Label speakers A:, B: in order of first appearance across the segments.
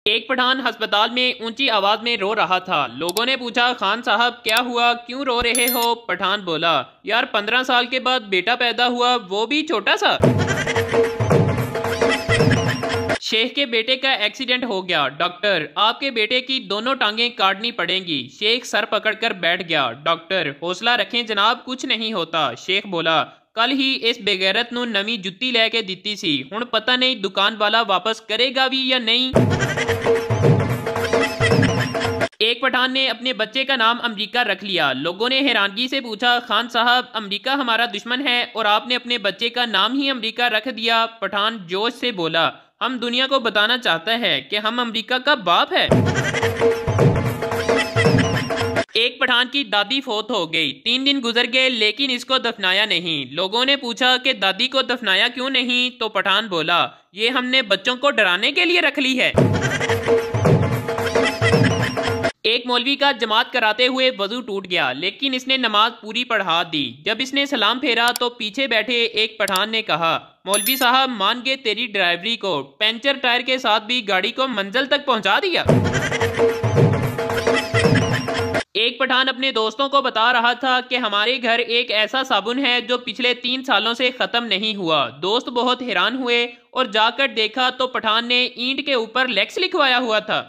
A: एक पठान अस्पताल में ऊंची आवाज में रो रहा था। लोगों ने पूछा, खान साहब क्या हुआ, क्यों रो रहे हो? पठान बोला, यार 15 साल के बाद बेटा पैदा हुआ, वो भी छोटा सा। शेख के बेटे का एक्सीडेंट हो गया। डॉक्टर, आपके बेटे की दोनों टांगें काटनी पड़ेंगी। शेख सर पकड़कर बैठ गया। डॉक्टर, हौसला रखें जनाब, कुछ नहीं होता। शेख बोला, कल ही इस बेगैरत नू नवी जुत्ती लेके दिती सी, हुण पता नहीं दुकान वाला वापस करेगा भी या नहीं। एक पठान ने अपने बच्चे का नाम अमेरिका रख लिया। लोगों ने हैरानगी से पूछा, खान साहब अमेरिका हमारा दुश्मन है और आपने अपने बच्चे का नाम ही अमेरिका रख दिया। पठान जोश से बोला, हम दुनिया को बताना चाहता है कि हम अमेरिका का बाप है। एक पठान की दादी फौत हो गई। 3 दिन गुजर गए लेकिन इसको दफनाया नहीं। लोगों ने पूछा कि दादी को दफनाया क्यों नहीं? तो पठान बोला, ये हमने बच्चों को डराने के लिए रख ली है। एक मौलवी का जमात कराते हुए वजू टूट गया लेकिन इसने नमाज पूरी पढ़ा दी। जब इसने सलाम फेरा तो पीछे बैठे एक पठान ने कहा, मौलवी साहब मान गए तेरी ड्राइवरी को, पंचर टायर के साथ भी गाड़ी को मंजिल तक पहुंचा दिया। एक पठान अपने दोस्तों को बता रहा था कि हमारे घर एक ऐसा साबुन है जो पिछले 3 सालों से खत्म नहीं हुआ। दोस्त बहुत हैरान हुए और जाकर देखा तो पठान ने ईंट के ऊपर लेक्स लिखवाया हुआ था।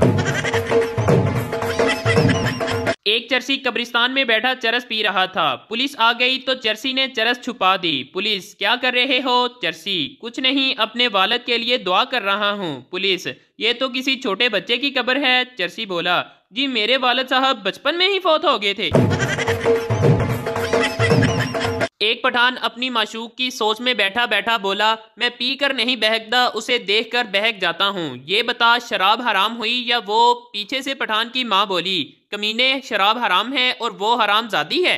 A: एक चरसी कब्रिस्तान में बैठा चरस पी रहा था। पुलिस आ गई तो चरसी ने चरस छुपा दी। पुलिस, क्या कर रहे हो? चरसी, कुछ नहीं, अपने वालिद के लिए दुआ कर रहा हूँ। पुलिस, ये तो किसी छोटे बच्चे की कब्र है। चरसी बोला, जी मेरे वालिद साहब बचपन में ही फौत हो गए थे। एक पठान अपनी माशूक की सोच में बैठा बैठा बोला, मैं पी कर नहीं बहकता, उसे देख कर बहक जाता हूँ। ये बता शराब हराम हुई या वो? पीछे से पठान की माँ बोली, कमीने शराब हराम है और वो हरामजादी है।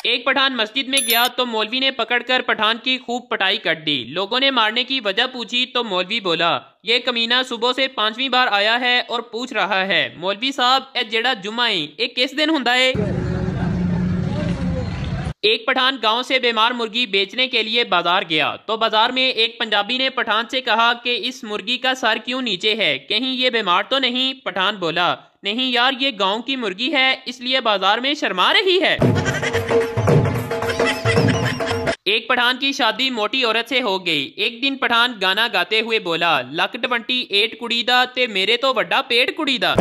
A: एक पठान मस्जिद में गया तो मौलवी ने पकड़कर पठान की खूब पिटाई कर दी। लोगों ने मारने की वजह पूछी तो मौलवी बोला, ये कमीना सुबह से 5वीं बार आया है और पूछ रहा है, मौलवी साहब ए जेड़ा जुम्मा है ये किस दिन हुंदा है? एक पठान गांव से बीमार मुर्गी बेचने के लिए बाजार गया तो बाजार में एक पंजाबी ने पठान से कहा कि इस मुर्गी का सर क्यों नीचे है, कहीं ये बीमार तो नहीं? पठान बोला, नहीं यार ये गांव की मुर्गी है इसलिए बाजार में शर्मा रही है। एक पठान की शादी मोटी औरत से हो गई। एक दिन पठान गाना गाते हुए बोला, लक 28 कुड़ी दा ते मेरे तो वड्डा पेट कुड़ी दा।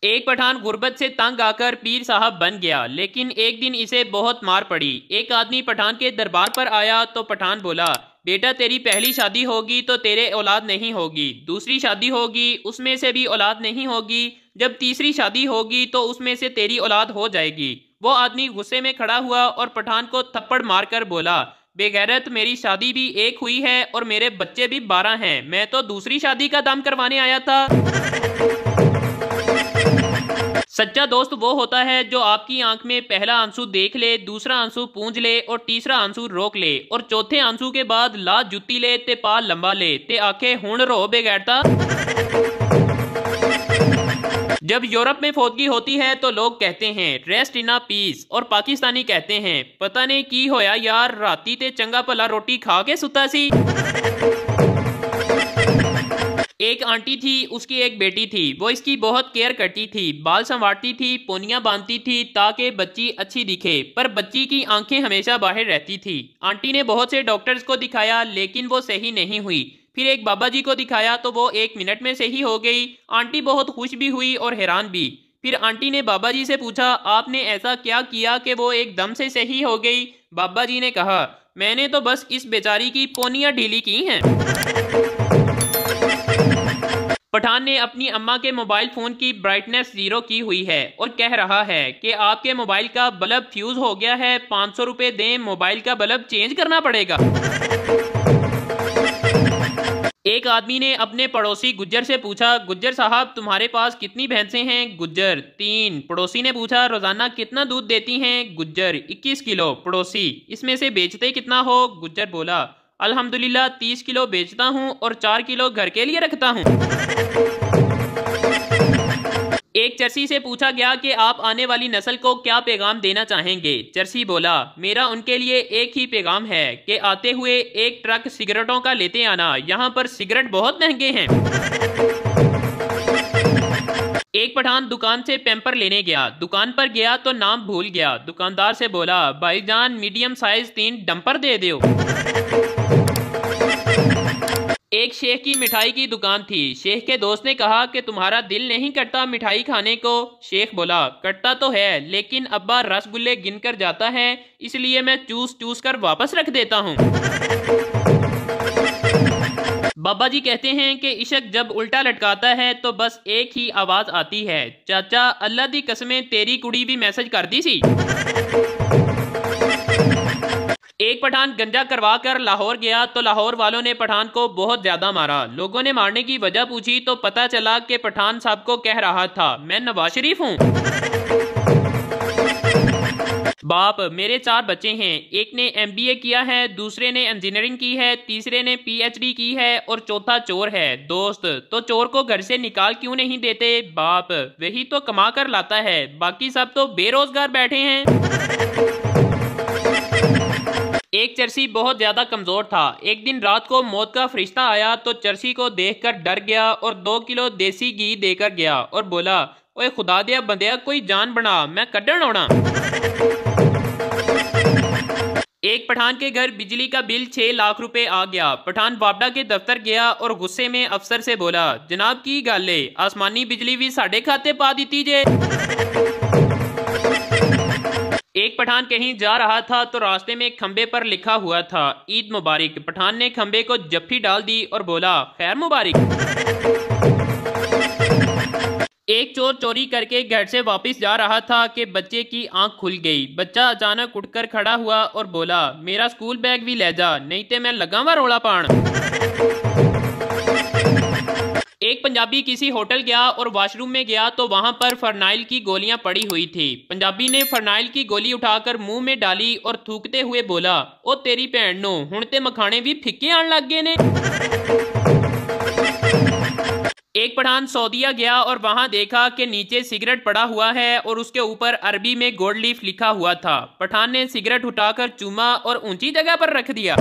A: एक पठान गुर्बत से तंग आकर पीर साहब बन गया लेकिन एक दिन इसे बहुत मार पड़ी। एक आदमी पठान के दरबार पर आया तो पठान बोला, बेटा तेरी पहली शादी होगी तो तेरे औलाद नहीं होगी, दूसरी शादी होगी उसमें से भी औलाद नहीं होगी, जब तीसरी शादी होगी तो उसमें से तेरी औलाद हो जाएगी। वो आदमी गुस्से में खड़ा हुआ और पठान को थप्पड़ मारकर बोला, बेगैरत मेरी शादी भी एक हुई है और मेरे बच्चे भी 12 हैं, मैं तो दूसरी शादी का दम करवाने आया था। सच्चा दोस्त वो होता है जो आपकी आंख में पहला आंसू देख ले, दूसरा आंसू पूंछ ले और तीसरा आंसू रोक ले और चौथे आंसू के बाद ला जुत्ती ले ते पा लंबा ले ते आखे हुण रो बेगैरता। जब यूरोप में फौतगी होती है तो लोग कहते हैं रेस्ट इन पीस और पाकिस्तानी कहते हैं पता नहीं की होया यार, राती ते चंगा भला रोटी खा के सुता सी। एक आंटी थी, उसकी एक बेटी थी, वो इसकी बहुत केयर करती थी, बाल संवारती थी, पोनियां बांधती थी ताकि बच्ची अच्छी दिखे, पर बच्ची की आंखें हमेशा बाहर रहती थी। आंटी ने बहुत से डॉक्टर्स को दिखाया लेकिन वो सही नहीं हुई। फिर एक बाबा जी को दिखाया तो वो 1 मिनट में सही हो गई। आंटी बहुत खुश भी हुई और हैरान भी। फिर आंटी ने बाबा जी से पूछा, आपने ऐसा क्या किया कि वो एकदम से सही हो गई? बाबा जी ने कहा, मैंने तो बस इस बेचारी की पोनियां ढीली की हैं। पठान ने अपनी अम्मा के मोबाइल फोन की ब्राइटनेस 0 की हुई है और कह रहा है कि आपके मोबाइल का बल्ब फ्यूज हो गया है, 500 रुपए दें, मोबाइल का बल्ब चेंज करना पड़ेगा। एक आदमी ने अपने पड़ोसी गुज्जर से पूछा, गुज्जर साहब तुम्हारे पास कितनी भैंसें हैं? गुज्जर, 3। पड़ोसी ने पूछा, रोजाना कितना दूध देती हैं? गुज्जर, 21 किलो। पड़ोसी, इसमें से बेचते कितना हो? गुज्जर बोला, अल्हम्दुलिल्लाह 30 किलो बेचता हूँ और 4 किलो घर के लिए रखता हूँ। एक चरसी से पूछा गया कि आप आने वाली नस्ल को क्या पैगाम देना चाहेंगे। चरसी बोला, मेरा उनके लिए एक ही पैगाम है कि आते हुए एक ट्रक सिगरेटों का लेते आना, यहाँ पर सिगरेट बहुत महंगे हैं। एक पठान दुकान से पैम्पर लेने गया। दुकान पर गया तो नाम भूल गया। दुकानदार से बोला, भाईजान मीडियम साइज 3 डंपर दे दो। एक शेख की मिठाई की दुकान थी। शेख के दोस्त ने कहा कि तुम्हारा दिल नहीं करता मिठाई खाने को। शेख बोला, करता तो है, लेकिन अब्बा रसगुल्ले गिनकर जाता है, इसलिए मैं चूस चूस कर वापस रख देता हूँ। बाबा जी कहते हैं कि इश्क जब उल्टा लटकाता है तो बस एक ही आवाज आती है, चाचा अल्लाह दी कसमें तेरी कुड़ी भी मैसेज कर दी सी। एक पठान गंजा करवा कर लाहौर गया तो लाहौर वालों ने पठान को बहुत ज्यादा मारा। लोगों ने मारने की वजह पूछी तो पता चला कि पठान साहब को कह रहा था, मैं नवाज शरीफ हूँ। बाप, मेरे 4 बच्चे हैं। एक ने MBA किया है, दूसरे ने इंजीनियरिंग की है, तीसरे ने PhD की है और चौथा चोर है। दोस्त, तो चोर को घर से निकाल क्यों नहीं देते? बाप, वही तो कमा कर लाता है, बाकी सब तो बेरोजगार बैठे हैं। एक चरसी बहुत ज्यादा कमजोर था। एक दिन रात को मौत का फरिश्ता आया तो चरसी को देखकर डर गया और 2 किलो देसी घी देकर गया और बोला, ओए खुदा दिया बंदिया, कोई जान बना, मैं कड्डन होना। एक पठान के घर बिजली का बिल 6 लाख रुपए आ गया। पठान वापडा के दफ्तर गया और गुस्से में अफसर से बोला, जनाब की गल है, आसमानी बिजली भी साढ़े खाते पा दी जे। एक पठान कहीं जा रहा था तो रास्ते में खंबे पर लिखा हुआ था, ईद मुबारक। पठान ने खंबे को जफ्फी डाल दी और बोला, खैर मुबारक। एक चोर चोरी करके घर से वापस जा रहा था कि बच्चे की आंख खुल गई। बच्चा अचानक उठकर खड़ा हुआ और बोला, मेरा स्कूल बैग भी ले जा, नहीं तो मैं लगावा रोला पान। एक पंजाबी किसी होटल गया और वॉशरूम में गया तो वहां पर फरनाइल की गोलियां पड़ी हुई थी। पंजाबी ने फरनाइल की गोली उठाकर मुंह में डाली और थूकते हुए बोला, ओ तेरी भैन नो, हुण ते मखाने भी फिक्के आन लग गए ने। एक पठान सऊदीया गया और वहां देखा कि नीचे सिगरेट पड़ा हुआ है और उसके ऊपर अरबी में गोल्ड लीफ लिखा हुआ था। पठान ने सिगरेट उठाकर चूमा और ऊंची जगह पर रख दिया।